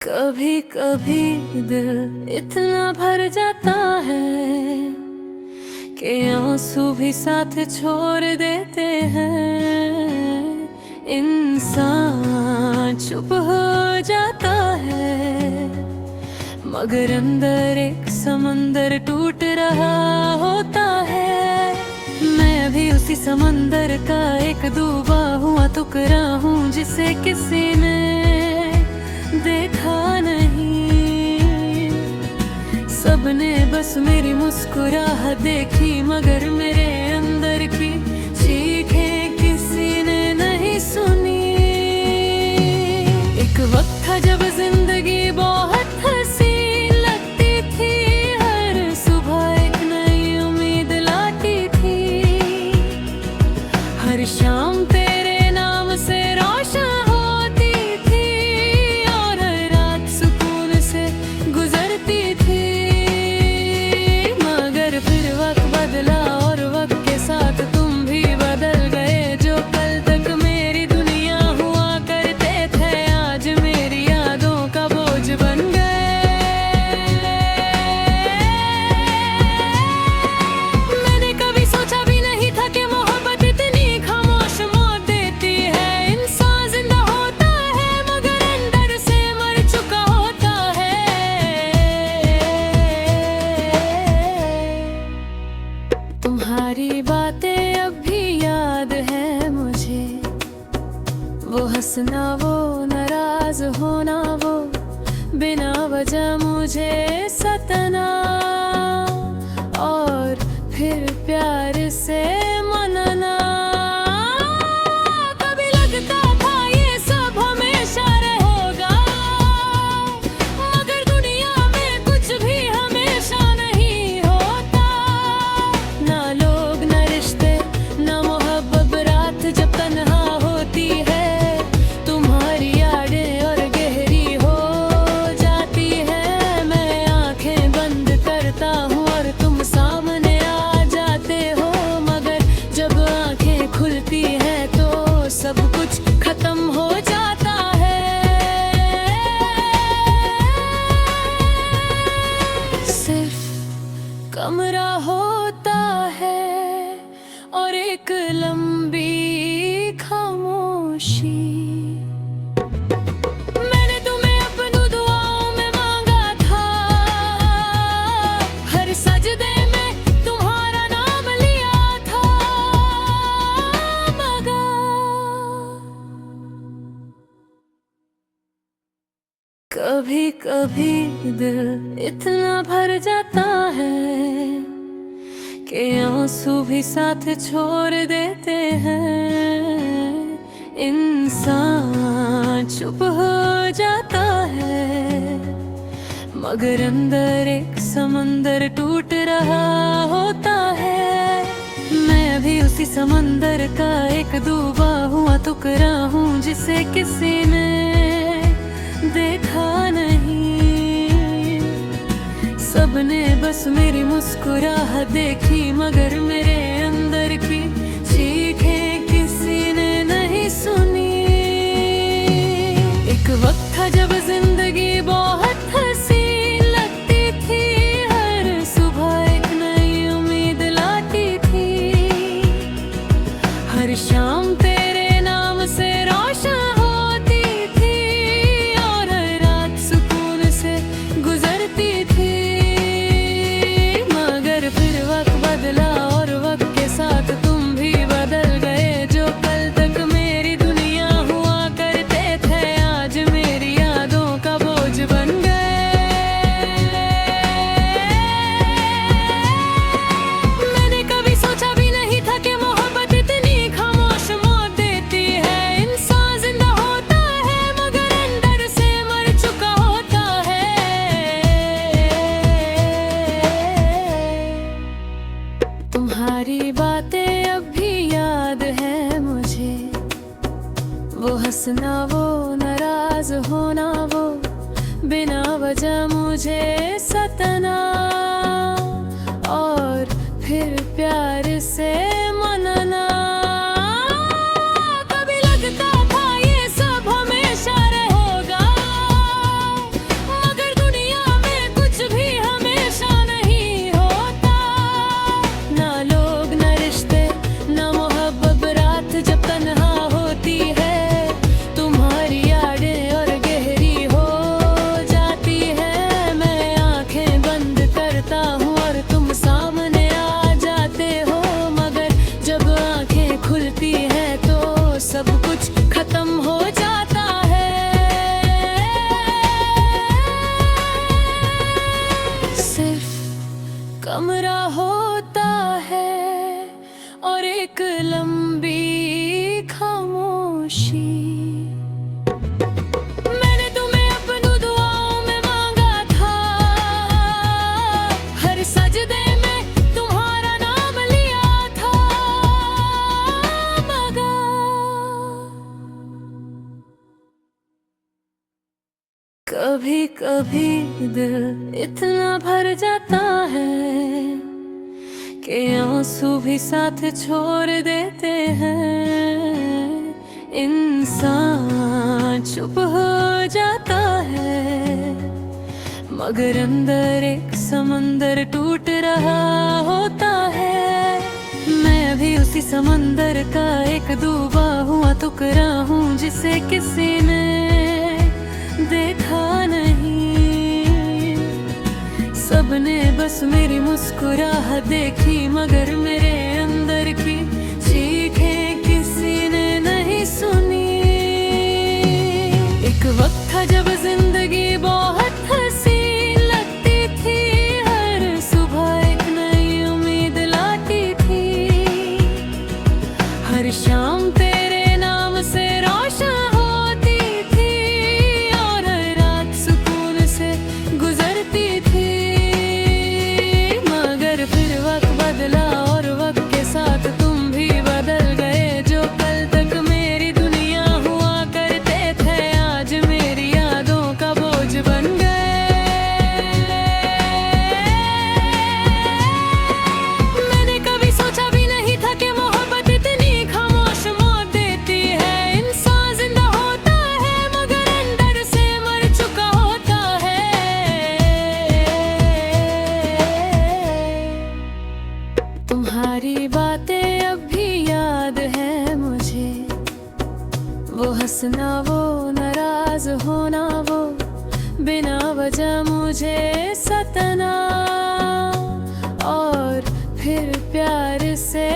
कभी कभी दिल इतना भर जाता है कि आंसू भी साथ छोड़ देते हैं। इंसान चुप हो जाता है मगर अंदर एक समंदर टूट रहा होता है। मैं भी उसी समंदर का एक डूबा हुआ टुकड़ा हूँ जिसे किसी ने देखा नहीं। सबने बस मेरी मुस्कुराहट देखी मगर मेरे अंदर की चीखें किसी ने नहीं सुनी। एक वक्त था जब जिंदगी बहुत हसीन लगती थी, हर सुबह एक नई उम्मीद लाती थी। हर शाम तेरे नाम से रोशन होती थी और हर रात सुकून से गुजरती थी। मगर फिर वक्त बदला और वक्त के साथ तुम भी बदल गए। जो कल तक मेरी दुनिया हुआ करते थे आज मेरी यादों का बोझ बन गए। मैंने कभी सोचा भी नहीं था कि मोहब्बत इतनी खामोश मौत देती है। इंसान जिंदा होता है मगर अंदर से मर चुका होता है। तुम्हारी बातें अब भी याद है मुझे, वो हंसना, वो नाराज होना, वो बिना वजह मुझे सतना और फिर प्यार से मनना। कभी लगता था ये सब हमेशा रहेगा मगर दुनिया में कुछ भी हमेशा नहीं होता। ना लोग ना रिश्ते ना मोहब्बत, रात जब तन्हा होती है तुम्हारी यादें और गहरी हो जाती है। मैं आंखें बंद करता हूँ और तुम सामने आ जाते हो मगर जब आंखें खुलती हैं तो सब कुछ खत्म हो जाता है। सिर्फ कमरा होता है और एक लंबी खामोशी। मैंने तुम्हें अपनी दुआओं में मांगा था, हर सजदे में तुम्हारा नाम लिया था मगर कभी कभी दिल इतना भर जाता है कि आंसू भी साथ छोड़ देते हैं। इंसान चुप हो जाता है मगर अंदर एक समंदर टूट रहा होता है। मैं भी उसी समंदर का एक डूबा हुआ टुकड़ा हूँ जिसे किसी ने देखा नहीं। सबने बस मेरी मुस्कुराहट देखी मगर मेरे अंदर की चीखें किसी ने नहीं सुनी। एक वक्त था जब जिंदगी बहुत हसीन लगती थी, हर सुबह एक नई उम्मीद लाती थी। हर शाम तेरे नाम से रोशन होती थी और हर रात सुकून से गुजरती थी। मगर फिर वक्त बदला और वक्त के साथ तुम भी बदल गए। जो कल तक मेरी दुनिया हुआ करते थे आज मेरी यादों का बोझ बन गए। मैंने कभी सोचा भी नहीं था कि मोहब्बत इतनी खामोश मौत देती है। इंसान जिंदा होता है मगर अंदर से मर चुका होता है। तुम्हारी बातें अब भी याद है मुझे, वो हंसना, वो नाराज होना, वो बिना वजह मुझे सतना और फिर प्यार से मनना। कभी लगता था ये सब हमेशा रहेगा कभी कभी दिल इतना भर जाता है कि आंसू भी साथ छोड़ देते हैं। इंसान चुप हो जाता है मगर अंदर एक समंदर टूट रहा होता है। मैं भी उसी समंदर का एक डूबा हुआ टुकड़ा हूँ जिसे किसी ने देखा नहीं। सबने बस मेरी मुस्कुराहट देखी मगर मेरे अंदर की चीखें किसी ने नहीं सुनी। एक वक्त था जब जिंदगी बहुत हंसी लगती थी, हर सुबह एक नई उम्मीद लाती थी। हर शाम तेरे नाम से रोशन होती थी और हर रात सुकून से गुजरती थी। मगर फिर वक्त बदला और वक्त के साथ तुम भी बदल गए। जो कल तक मेरी दुनिया हुआ करते थे आज मेरी यादों का बोझ बन गए। मैंने कभी सोचा भी नहीं था कि मोहब्बत इतनी खामोश मौत देती है। इंसान जिंदा होता है मगर अंदर से मर चुका होता है। तुम्हारी बातें अब भी याद है मुझे, वो हंसना, वो नाराज होना, वो बिना वजह मुझे सतना और फिर प्यार से